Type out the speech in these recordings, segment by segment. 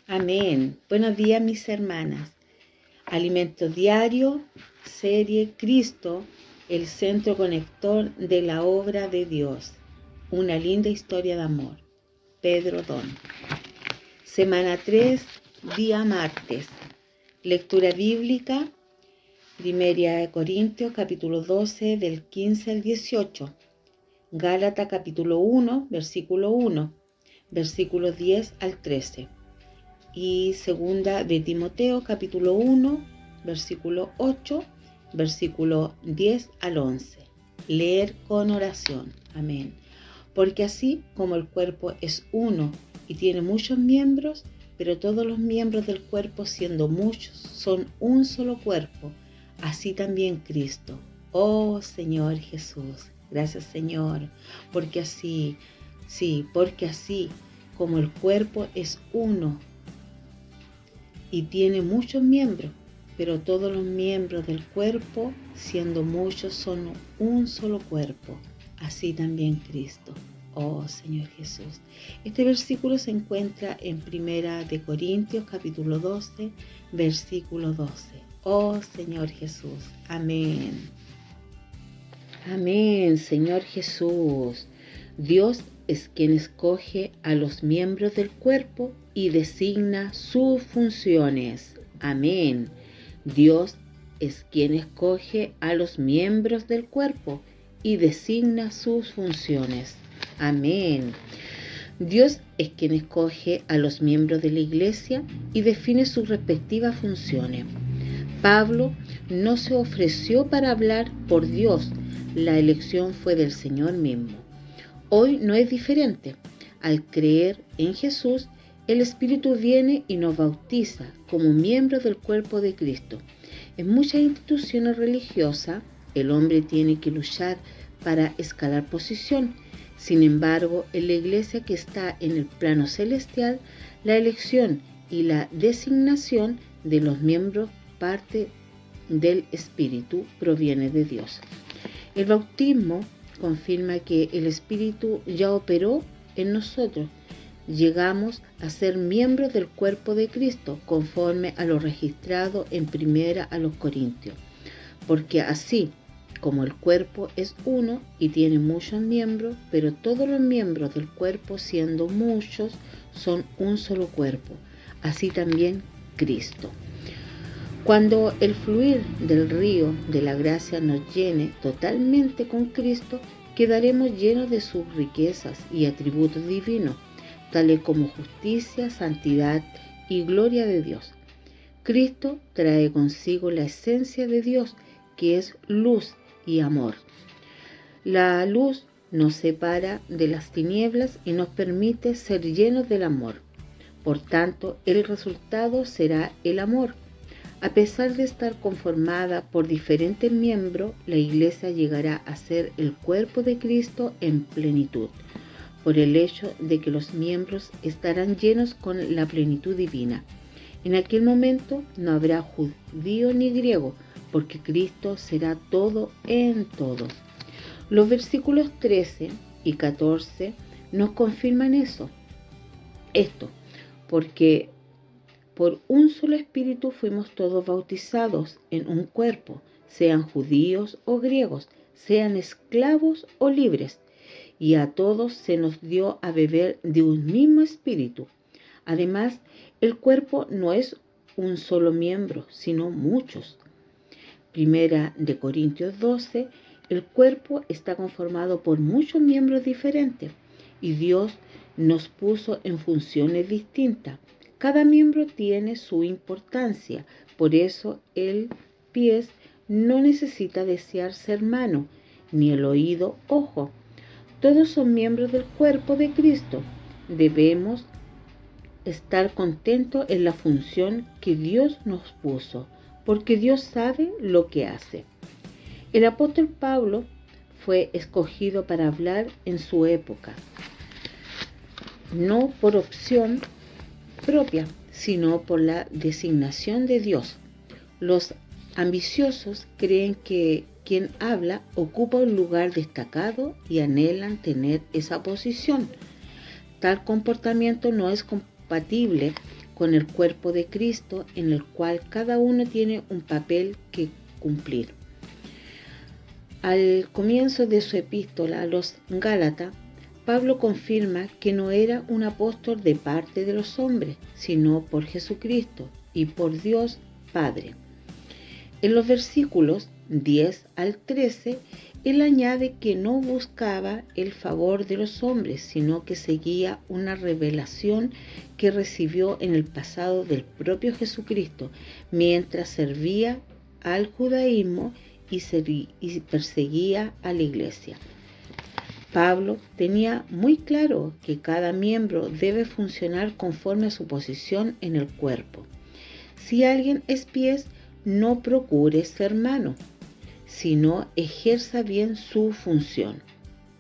Amén. Buenos días, mis hermanas. Alimento diario, serie Cristo, el centro conector de la obra de Dios. Una linda historia de amor. Pedro Don. Semana 3, día martes. Lectura bíblica, 1 Corintios capítulo 12, del 15 al 18. Gálatas capítulo 1, versículo 1, versículos 10 al 13. Y segunda de Timoteo capítulo 1, versículo 8, versículo 10 al 11. Leer con oración. Amén. Porque así como el cuerpo es uno y tiene muchos miembros, pero todos los miembros del cuerpo, siendo muchos, son un solo cuerpo, así también Cristo. Oh Señor Jesús, gracias Señor, porque así como el cuerpo es uno y tiene muchos miembros, pero todos los miembros del cuerpo, siendo muchos, son un solo cuerpo, así también Cristo. Oh Señor Jesús. Este versículo se encuentra en 1 Corintios capítulo 12, versículo 12. Oh Señor Jesús. Amén. Amén, Señor Jesús. Dios es quien escoge a los miembros del cuerpo y designa sus funciones. Amén. Dios es quien escoge a los miembros del cuerpo y designa sus funciones. Amén. Dios es quien escoge a los miembros de la iglesia y define sus respectivas funciones. Pablo no se ofreció para hablar por Dios, la elección fue del Señor mismo. Hoy no es diferente. Al creer en Jesús, el Espíritu viene y nos bautiza como miembros del cuerpo de Cristo. En muchas instituciones religiosas, el hombre tiene que luchar para escalar posición. Sin embargo, en la iglesia que está en el plano celestial, la elección y la designación de los miembros parte del Espíritu proviene de Dios. El bautismo confirma que el Espíritu ya operó en nosotros. Llegamos a ser miembros del cuerpo de Cristo, conforme a lo registrado en 1 Corintios. Porque así como el cuerpo es uno y tiene muchos miembros, pero todos los miembros del cuerpo, siendo muchos, son un solo cuerpo, así también Cristo. Cuando el fluir del río de la gracia nos llene totalmente con Cristo, quedaremos llenos de sus riquezas y atributos divinos, tales como justicia, santidad y gloria de Dios. Cristo trae consigo la esencia de Dios, que es luz y amor. La luz nos separa de las tinieblas y nos permite ser llenos del amor. Por tanto, el resultado será el amor. A pesar de estar conformada por diferentes miembros, la iglesia llegará a ser el cuerpo de Cristo en plenitud, por el hecho de que los miembros estarán llenos con la plenitud divina. En aquel momento no habrá judío ni griego, porque Cristo será todo en todo. Los versículos 13 y 14 nos confirman esto, porque por un solo espíritu fuimos todos bautizados en un cuerpo, sean judíos o griegos, sean esclavos o libres, y a todos se nos dio a beber de un mismo espíritu. Además, el cuerpo no es un solo miembro, sino muchos. 1 Corintios 12, el cuerpo está conformado por muchos miembros diferentes y Dios nos puso en funciones distintas. Cada miembro tiene su importancia, por eso el pie no necesita desear ser mano, ni el oído ojo. Todos son miembros del cuerpo de Cristo. Debemos estar contentos en la función que Dios nos puso, porque Dios sabe lo que hace. El apóstol Pablo fue escogido para hablar en su época, no por opción propia, sino por la designación de Dios. Los ambiciosos creen que quien habla ocupa un lugar destacado y anhelan tener esa posición. Tal comportamiento no es compatible con el cuerpo de Cristo, en el cual cada uno tiene un papel que cumplir. Al comienzo de su epístola a los Gálatas, Pablo confirma que no era un apóstol de parte de los hombres, sino por Jesucristo y por Dios Padre. En los versículos 10 al 13, él añade que no buscaba el favor de los hombres, sino que seguía una revelación que recibió en el pasado del propio Jesucristo, mientras servía al judaísmo y perseguía a la iglesia. Pablo tenía muy claro que cada miembro debe funcionar conforme a su posición en el cuerpo. Si alguien es pie, no procure ser mano, sino ejerza bien su función.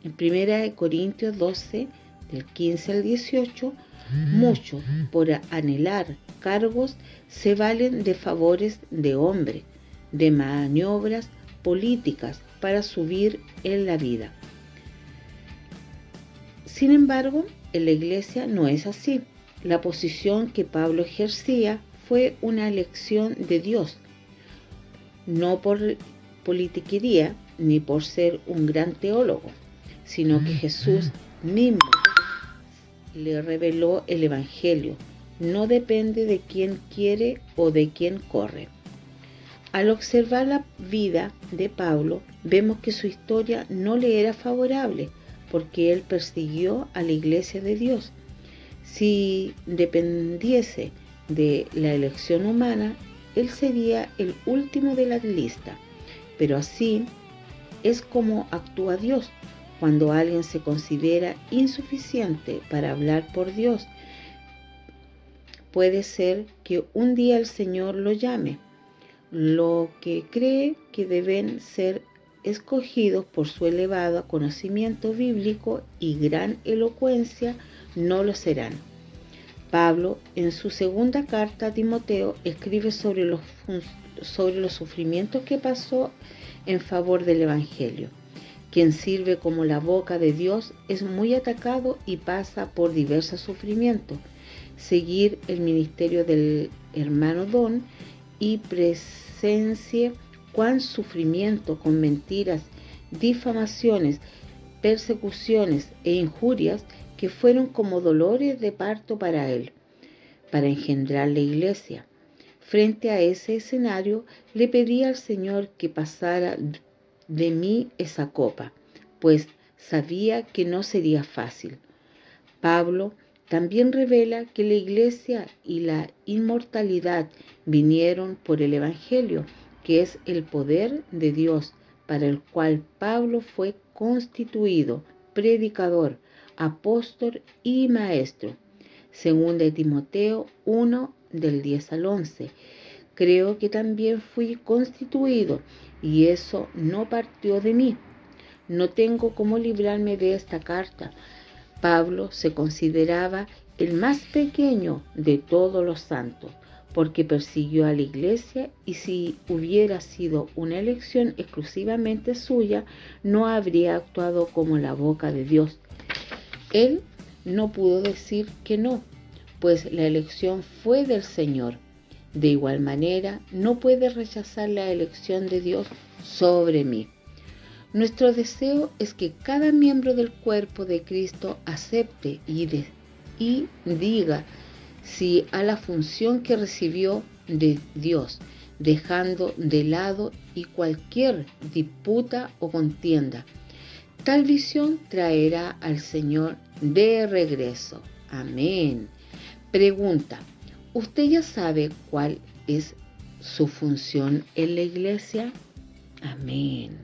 En 1 Corintios 12, del 15 al 18, muchos, por anhelar cargos, se valen de favores de hombre, de maniobras políticas para subir en la vida. Sin embargo, en la iglesia no es así. La posición que Pablo ejercía fue una elección de Dios, no por politiquería ni por ser un gran teólogo, sino que Jesús mismo le reveló el Evangelio. No depende de quién quiere o de quién corre. Al observar la vida de Pablo, vemos que su historia no le era favorable, porque él persiguió a la iglesia de Dios. Si dependiese de la elección humana, él sería el último de la lista. Pero así es como actúa Dios. Cuando alguien se considera insuficiente para hablar por Dios, puede ser que un día el Señor lo llame. Lo que cree que deben ser escogidos por su elevado conocimiento bíblico y gran elocuencia, no lo serán. Pablo, en su segunda carta a Timoteo, escribe sobre los sufrimientos que pasó en favor del Evangelio. Quien sirve como la boca de Dios es muy atacado y pasa por diversos sufrimientos. Seguir el ministerio del hermano Don y presencie cuán sufrimiento con mentiras, difamaciones, persecuciones e injurias que fueron como dolores de parto para él, para engendrar la iglesia. Frente a ese escenario, le pedí al Señor que pasara de mí esa copa, pues sabía que no sería fácil. Pablo también revela que la iglesia y la inmortalidad vinieron por el Evangelio, que es el poder de Dios, para el cual Pablo fue constituido predicador, apóstol y maestro. Según de Timoteo 1, del 10 al 11. Creo que también fui constituido, y eso no partió de mí. No tengo cómo librarme de esta carta. Pablo se consideraba el más pequeño de todos los santos, porque persiguió a la iglesia, y si hubiera sido una elección exclusivamente suya, no habría actuado como la boca de Dios. Él no pudo decir que no, pues la elección fue del Señor. De igual manera, no puede rechazar la elección de Dios sobre mí. Nuestro deseo es que cada miembro del cuerpo de Cristo acepte y diga sí a la función que recibió de Dios, dejando de lado y cualquier disputa o contienda. Tal visión traerá al Señor de regreso. Amén. Pregunta: ¿usted ya sabe cuál es su función en la iglesia? Amén.